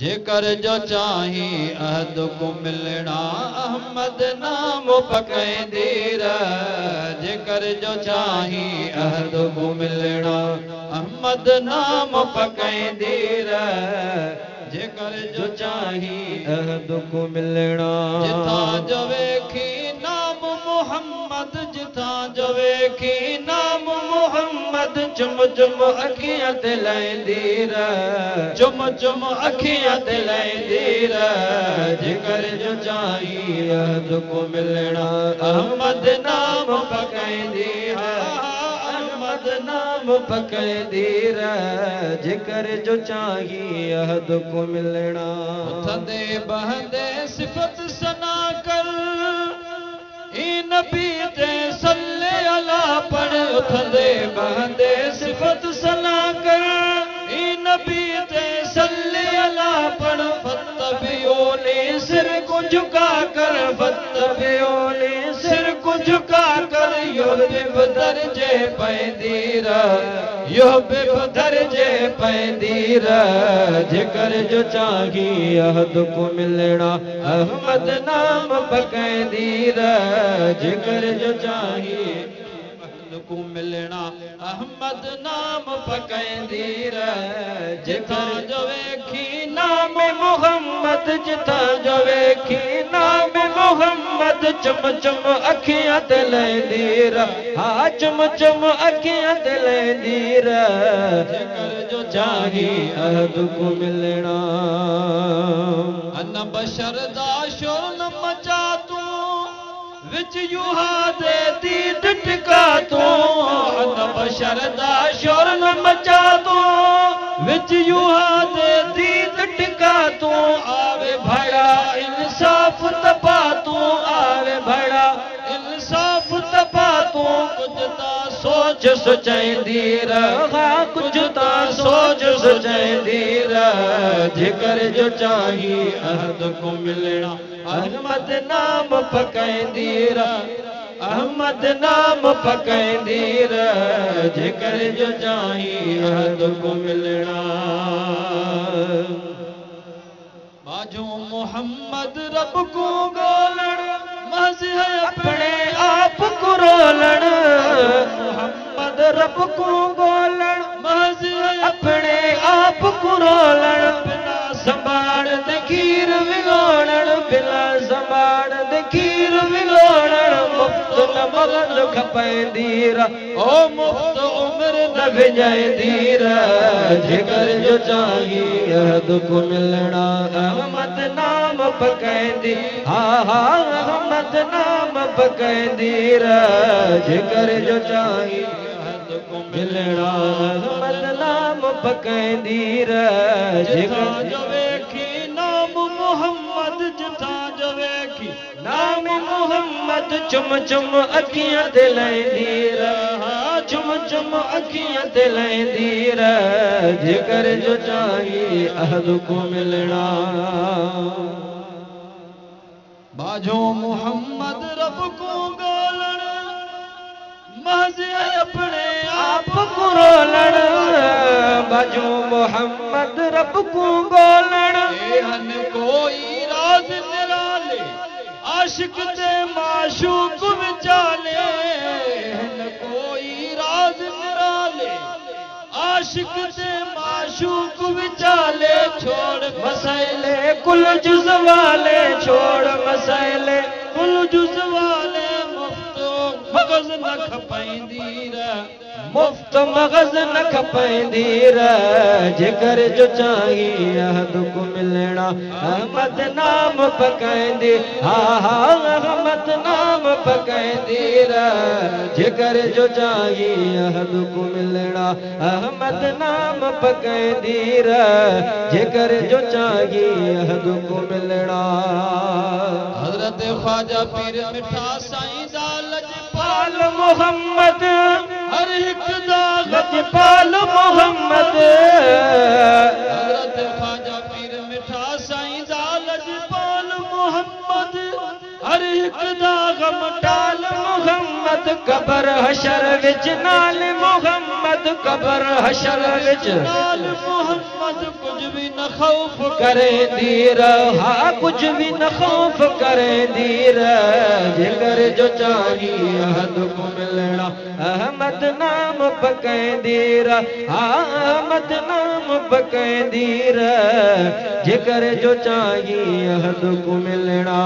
जेकर जो चाही अहद को मिलना अहमद नाम पकैंदी रह। जेकर जो चाही अहद को मिलना अहमद नाम पकैंदी रह। जेकर जो चाही अहद को मिलना जिथा जो वेखी नाम मोहम्मद जिथा जो वेखी नाम मोहम्मद चुम चुम अखियां ते लैंदी रह। चुम चुम अखियां ते लैंदी रह। जेकर जो चाही अहद को मिलना अहमद नाम पकैंदी रह। अहमद नाम पकैंदी रह। जेकर जो चाही अहद को मिलना उथंदे बहंदे सिफत सना कर ई नबी ते सल्ले अला पढ़। उथंदे बहंदे सिफत सना कर ई नबी ते सल्ले अला पढ़। फत्तबियोनी सिर को झुका कर फत्तबियोनी सिर को झुका कर यो बिब दर्जे पैंदी रह। यो बिब दर्जे पैंदी रह। जेकर जो चाही अहद को मिलना अहमद नाम पकैंदी रह। जेकर जो चाही अहद को मिलना अहमद नाम पकैंदी रह। जिथा जो वेखी नाम मोहम्मद जिथा जो वेखी नाम मोहम्मद चुम चुम अखियां ते लैंदी रह। हा चुम चुम अखियां ते लैंदी रह। जेकर जो चाही अहद को मिलना अन बशर दा शोर न मचा तू विच यूहा दे दी टटका तू। अन बशर दा शोर न मचा तू विच यूहा दे दी टटका तू। आवे भड़ा इंसाफ तपा तू आवे भड़ा इंसाफ तपा तू। कुछ ता सोच सोचैंदी रह कुछ ता सोच सोचैंदी रह। जेकर जो चाही अहद को मिलना अहमद नाम पकैंदी रह। अहमद नाम पकैंदी रह। जेकर जो चाही अहद को मिलना बाजू मोहम्मद रब को गोलण महज है अपने आप को रोलण। मोहम्मद रब को गोलण महज है अपने आप को रोलण। बिना संभाल दे खीर विलोड़ण बिना संभाल दे खीर विलोड़ण। मुफ्त न मगज खपैंदी रह ओ मुफ्त उम्र न विजैंदी रह। जेकर जो चाही अहद को मिलना अहमद नाम पकैंदी हा हा अहमद नाम पकैंदी रह। जेकर जो चाही अहद को मिलना अहमद नाम पकैंदी रह। जिथा जो वेखी नाम मोहम्मद जिथा जो वेखी नाम मोहम्मद चुम चुम अखियां ते लैंदी रह। चुम चुम अखियां ते लैंदी रह। जेकर जो चाही अहद को मिलना बाजो मोहम्मद रब को गोलण महज अपने आप को रोलण। बाजो मोहम्मद रब को गोलण हन कोई राज निराले आशिक ते माशूक विचाले। हन कोई राज निराले आशिक ते माशूक विचाले। छोड़ मसैले कुल जुज़ वाले छोड़ मसैले कुल जुज़ वाले। मुफ्त मगज न खपैंदी रह मुफ्त मगज न खपैंदी रह। जेकर जो चाही अहद को मिलना अहमद नाम पकैंदी हा हा अहमद नाम पकैंदी रह। जेकर जो चाही अहद को मिलना अहमद नाम पकैंदी रह। जेकर जो चाही अहद को मिलना हजरत ख्वाजा पीर मिठा साईं दा लजपाल मोहम्मद हर एक दा लजपाल मोहम्मद। हजरत ख्वाजा पीर मिठा साईं दा लजपाल मोहम्मद हर एक दा गम टाल मोहम्मद। कबर हशर विच नाल मोहम्मद कबर हशर विच नाल मोहम्मद। कुछ भी न खौफ करे दीर हा कुछ भी न खौफ करे दीर जेकर जो चाही अहद को मिलना अहमद नाम पकै दीर हा अहमद नाम पकै दीर जेकर जो चाही अहद को मिलना